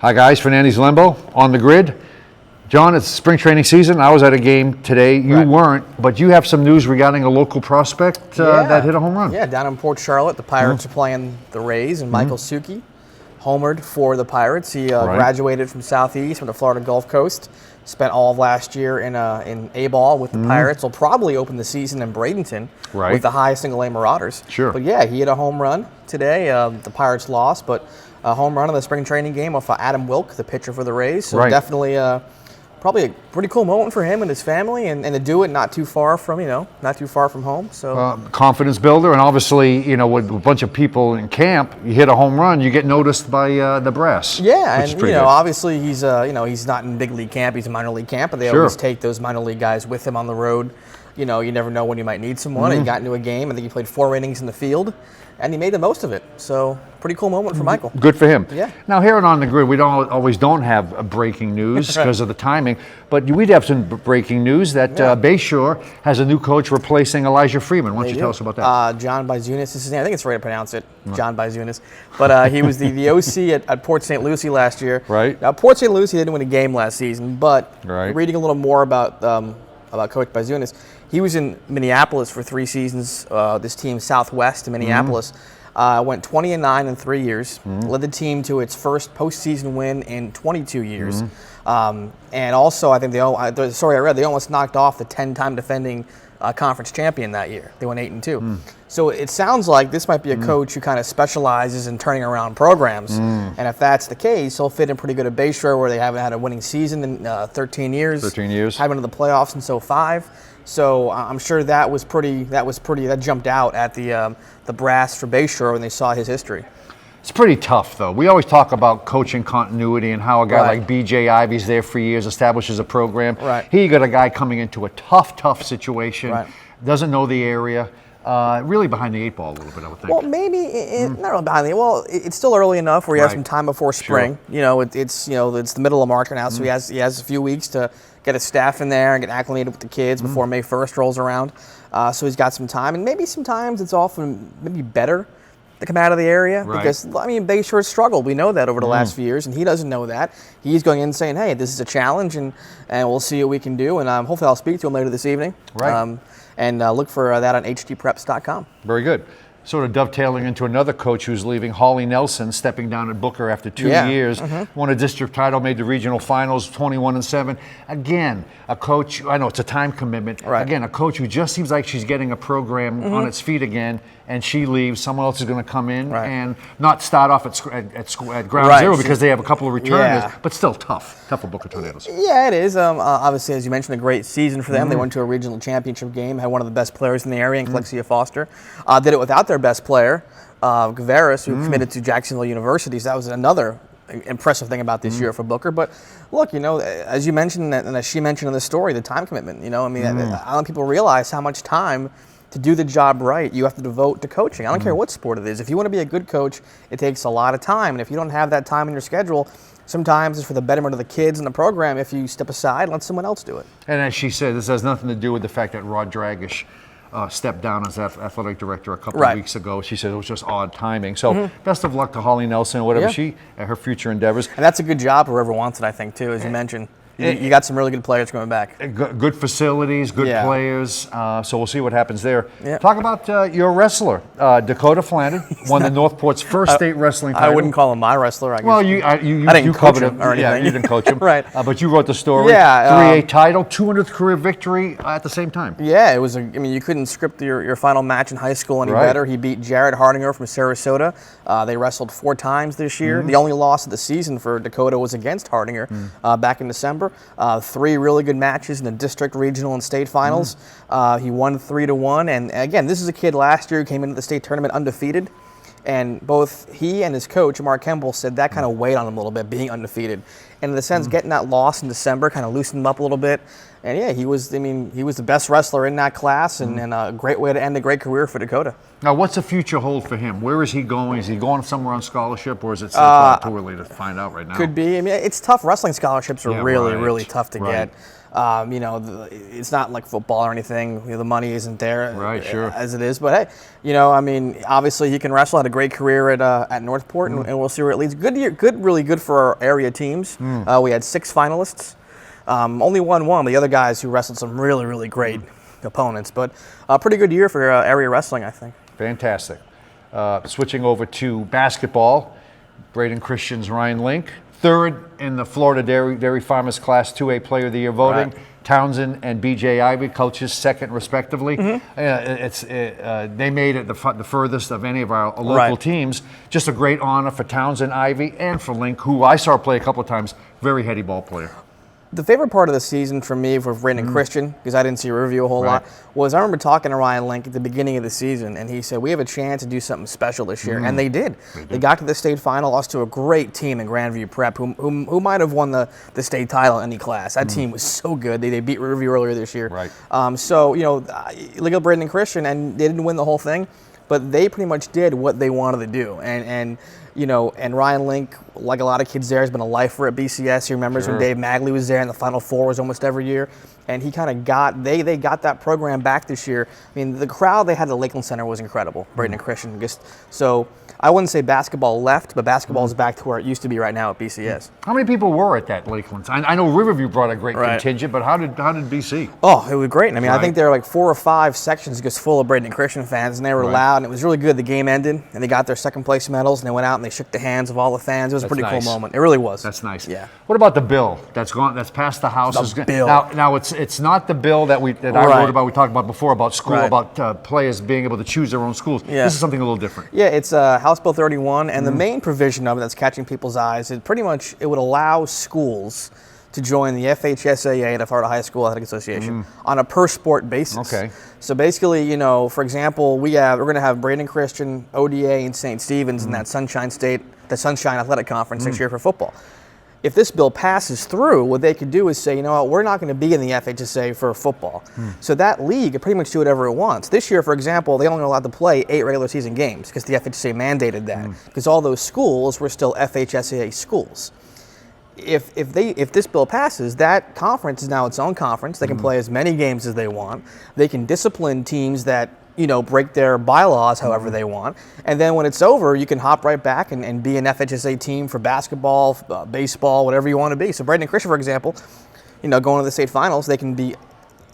Hi guys, Fernandes Lembo on the grid. John, it's spring training season. I was at a game today. You weren't, but you have some news regarding a local prospect that hit a home run. Yeah, down in Port Charlotte, the Pirates are playing the Rays, and Michael Suki homered for the Pirates. He graduated from Southeast, from the Florida Gulf Coast, spent all of last year in A-ball with the Pirates. Will probably open the season in Bradenton with the high single-A Marauders. Sure. But yeah, he hit a home run today. The Pirates lost, but a home run in the spring training game off Adam Wilk, the pitcher for the Rays. So definitely probably a pretty cool moment for him and his family, and to do it not too far from home. So confidence builder, and obviously, with a bunch of people in camp, you hit a home run, you get noticed by the brass. Yeah, and obviously he's he's not in big league camp, he's in minor league camp, but they always take those minor league guys with him on the road. You never know when you might need someone. He got into a game. I think he played 4 innings in the field, and he made the most of it. So pretty cool moment for Michael. Good for him. Yeah. Now here on the grid, we don't have breaking news because of the timing, but we'd have some breaking news that Bayshore has a new coach replacing Elijah Freeman. Why don't you tell us about that? John Bizunis is his name. I think it's right to pronounce it, John Bizunis. But he was the OC at Port St. Lucie last year. Right. Now Port St. Lucie didn't win a game last season, but reading a little more about Coach Bizunis, he was in Minneapolis for 3 seasons. This team, Southwest in Minneapolis, went 20-9 in 3 years. Led the team to its first postseason win in 22 years. And also, I think the story I read, they almost knocked off the 10-time defending conference champion that year. They went 8-2. So it sounds like this might be a coach who kind of specializes in turning around programs. And if that's the case, he'll fit in pretty good at Bayshore, where they haven't had a winning season in 13 years. 13 years. Haven't been to the playoffs in 05. So I'm sure that jumped out at the brass for Bayshore when they saw his history. It's pretty tough, though. We always talk about coaching continuity and how a guy like B.J. Ivey's there for years, establishes a program. Here you got a guy coming into a tough situation, doesn't know the area, really behind the 8 ball a little bit, I would think. Well, maybe not really behind the. Well, it's still early enough where he has some time before spring. Sure. It's the middle of March now, so he has a few weeks to get his staff in there and get acclimated with the kids before May 1st rolls around. So he's got some time, and maybe sometimes it's often maybe better to come out of the area because Bayshore struggled. We know that over the last few years, and he doesn't know that. He's going in saying, "Hey, this is a challenge, and we'll see what we can do." And hopefully, I'll speak to him later this evening. And look for that on hdpreps.com. Very good. Sort of dovetailing into another coach who's leaving, Holly Nelson, stepping down at Booker after 2 years. Won a district title, made the regional finals, 21-7. Again, a coach, I know it's a time commitment. Again, a coach who just seems like she's getting a program on its feet again, and she leaves. Someone else is going to come in and not start off at ground zero because they have a couple of returners, but still tough for Booker Tornadoes. Yeah, it is. Obviously, as you mentioned, a great season for them. They went to a regional championship game, had one of the best players in the area, Clexia Foster. Did it without their best player, Gavaris, who committed to Jacksonville University. So that was another impressive thing about this year for Booker. But look, as you mentioned, and as she mentioned in the story, the time commitment. I don't think people realize how much time to do the job right you have to devote to coaching. I don't care what sport it is. If you want to be a good coach, it takes a lot of time. And if you don't have that time in your schedule, sometimes it's for the betterment of the kids in the program. If you step aside, let someone else do it. And as she said, this has nothing to do with the fact that Rod Dragish stepped down as athletic director a couple of weeks ago. She said it was just odd timing. So best of luck to Holly Nelson, whatever her future endeavors. And that's a good job whoever wants it, I think, too, as you mentioned. You got some really good players coming back. Good facilities, good players. So we'll see what happens there. Talk about your wrestler, Dakota Flanagan, won the Northport's first state wrestling title. I wouldn't call him my wrestler, I guess. Well, I didn't coach him or anything. Yeah, you didn't coach him. But you wrote the story. Yeah. 3A title, 200th career victory at the same time. Yeah, it was. You couldn't script your final match in high school any better. He beat Jared Hardinger from Sarasota. They wrestled 4 times this year. The only loss of the season for Dakota was against Hardinger back in December. 3 really good matches in the district, regional, and state finals. He won 3-1. And again, this is a kid last year who came into the state tournament undefeated. And both he and his coach, Mark Kemble, said that kind of weighed on him a little bit, being undefeated. And in the sense, getting that loss in December kind of loosened him up a little bit. And yeah, he was the best wrestler in that class, and a great way to end a great career for Dakota. Now, what's the future hold for him? Where is he going? Is he going somewhere on scholarship, or is it still too early to find out right now? Could be. I mean, it's tough. Wrestling scholarships are really tough to get. It's not like football or anything. The money isn't there as it is. But hey, I mean, obviously he can wrestle. Had a great career at Northport, and we'll see where it leads. Good year, really good for our area teams. We had 6 finalists. Only won 1, but the other guys who wrestled some really great opponents. But a pretty good year for area wrestling, I think. Fantastic. Switching over to basketball, Braden Christian's Ryan Link, 3rd in the Florida Dairy Farmers Class 2A Player of the Year voting. Right. Townsend and BJ Ivy, coaches, 2nd respectively. They made it the furthest of any of our local teams. Just a great honor for Townsend, Ivy, and for Link, who I saw play a couple of times. Very heady ball player. The favorite part of the season for me for Braden Christian, because I didn't see Riverview a whole lot, was I remember talking to Ryan Link at the beginning of the season, and he said, we have a chance to do something special this year. And they did. They got to the state final, lost to a great team in Grandview Prep, who might have won the state title in any class. That team was so good. They beat Riverview earlier this year. Right. Look at Braden Christian, and they didn't win the whole thing, but they pretty much did what they wanted to do. And Ryan Link, like a lot of kids there, has been a lifer at BCS. He remembers when Dave Magley was there, and the Final Four was almost every year. And he kind of they got that program back this year. I mean, the crowd they had at the Lakeland Center was incredible. Braden and Christian. So I wouldn't say basketball left, but basketball is back to where it used to be right now at BCS. How many people were at that Lakeland? I know Riverview brought a great contingent, but how did BC? Oh, it was great. I mean, I think there were like 4 or 5 sections just full of Braden and Christian fans, and they were loud, and it was really good. The game ended, and they got their 2nd place medals, and they went out and they shook the hands of all the fans. It was a pretty cool moment. It really was. That's nice. Yeah. What about the bill that's passed the House? The bill. Now it's not the bill that I wrote about. We talked about before about school about players being able to choose their own schools. Yeah. This is something a little different. Yeah, it's House Bill 31, and the main provision of it that's catching people's eyes is pretty much it would allow schools to join the FHSAA, the Florida High School Athletic Association, on a per sport basis. Okay. So basically, for example, we're going to have Braden Christian, ODA, and St. Stephen's in that Sunshine Athletic Conference next year for football. If this bill passes through, what they could do is say, we're not going to be in the FHSA for football. So that league can pretty much do whatever it wants. This year, for example, they only allowed to play 8 regular season games because the FHSA mandated that, because all those schools were still FHSAA schools. If this bill passes, that conference is now its own conference. They can play as many games as they want. They can discipline teams that break their bylaws however they want. And then when it's over, you can hop right back and be an FHSA team for basketball, baseball, whatever you want to be. So Braden and Christian, for example, going to the state finals, they can be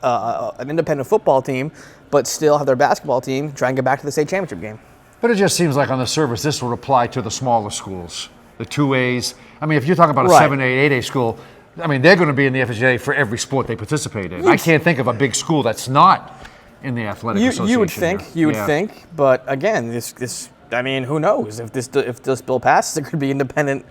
an independent football team, but still have their basketball team try and get back to the state championship game. But it just seems like on the surface, this would apply to the smaller schools, the 2As. I mean, if you're talking about a 7A, 8A school, I mean, they're going to be in the FHSA for every sport they participate in. I can't think of a big school that's not in the athletic association. You would think, but again, this I mean, who knows if this bill passes? There could be independent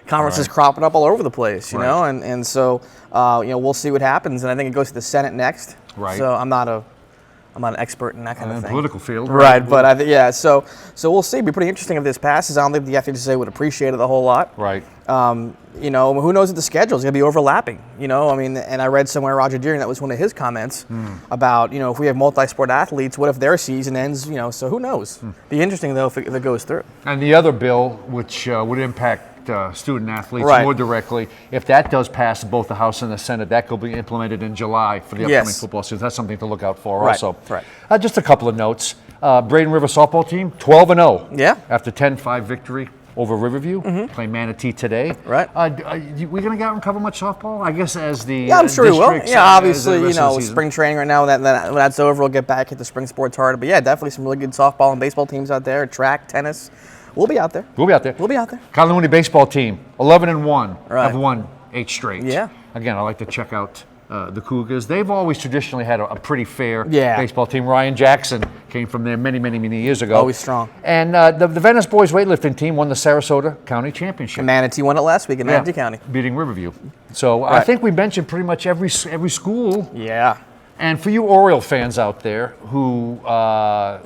conferences cropping up all over the place, you know, and so we'll see what happens, and I think it goes to the Senate next. Right. So I'm not an expert in that kind of thing. Political field. Right, but so we'll see. It'd be pretty interesting if this passes. I don't think the FHSA would appreciate it a whole lot. Right. Who knows if the schedule is going to be overlapping, I mean, and I read somewhere Roger Deering, that was one of his comments about, if we have multi-sport athletes, what if their season ends, so who knows? Be interesting, though, if it goes through. And the other bill, which would impact student athletes more directly, if that does pass both the House and the Senate, that could be implemented in July for the upcoming football season. That's something to look out for also. Right. Just a couple of notes. Braden River softball team, 12-0. Yeah. After 10-5 victory over Riverview, playing Manatee today. Right. We going to go out and cover much softball? I guess as the I'm sure we will. Yeah, obviously, spring training right now, when that's over, we'll get back at the spring sports hard. But yeah, definitely some really good softball and baseball teams out there, track, tennis. We'll be out there. We'll be out there. Kalamuni baseball team, 11-1, have won 8 straight. Yeah. Again, I like to check out the Cougars. They've always traditionally had a pretty fair baseball team. Ryan Jackson came from there many, many, many years ago. Always strong. And the Venice boys weightlifting team won the Sarasota County Championship. And Manatee won it last week in Manatee County. Beating Riverview. So I think we mentioned pretty much every school. Yeah. And for you Oriole fans out there who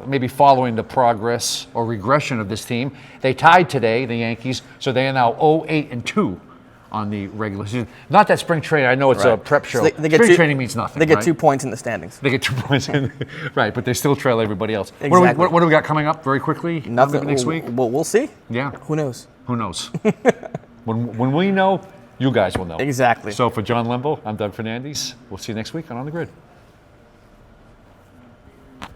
may be following the progress or regression of this team, they tied today, the Yankees, so they are now 0-8-2 on the regular season. Not that spring training. I know it's a prep show. So they spring training means nothing. They get right? 2 points in the standings. They get 2 points in, right? But they still trail everybody else. Exactly. What do we got coming up very quickly? Nothing next week. We'll see. Yeah. Who knows? Who knows? when we know, you guys will know. Exactly. So for John Lembo, I'm Doug Fernandes. We'll see you next week on the Grid.